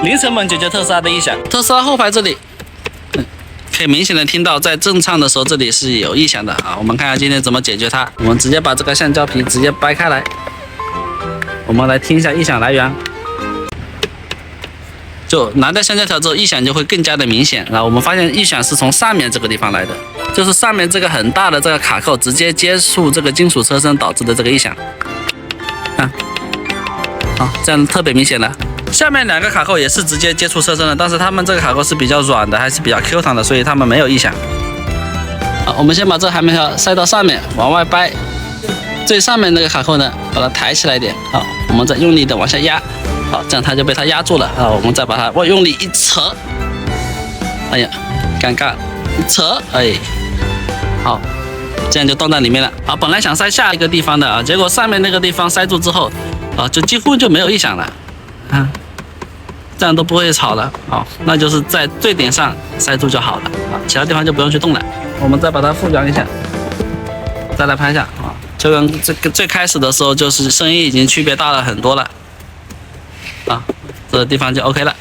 零成本解决特斯拉的异响。特斯拉后排这里，可以明显的听到在正唱的时候这里是有异响的啊。我们看看今天怎么解决它。我们直接把这个橡胶皮直接掰开来，我们来听一下异响来源。就拿掉橡胶条之后，异响就会更加的明显。然后我们发现异响是从上面这个地方来的，就是上面这个很大的这个卡扣直接接触这个金属车身导致的这个异响。看，好，这样特别明显了。下面2个卡扣也是直接接触车身的，但是它们这个卡扣是比较软的，还是比较 Q 弹的，所以它们没有异响。好，我们先把这个海绵条塞到上面，往外掰。最上面那个卡扣呢，把它抬起来一点。好，我们再用力的往下压。好，这样它就被它压住了。好，我们再把它用力一扯，哎呀，尴尬，一扯，哎，好，这样就冻在里面了。好，本来想塞下一个地方的啊，结果上面那个地方塞住之后，啊，就几乎就没有异响了，啊，这样都不会吵了。好，那就是在最顶上塞住就好了，啊，其他地方就不用去动了。我们再把它复原一下，再来拍一下啊，就跟这个最开始的时候，就是声音已经区别大了很多了。啊，这个地方就 OK 了。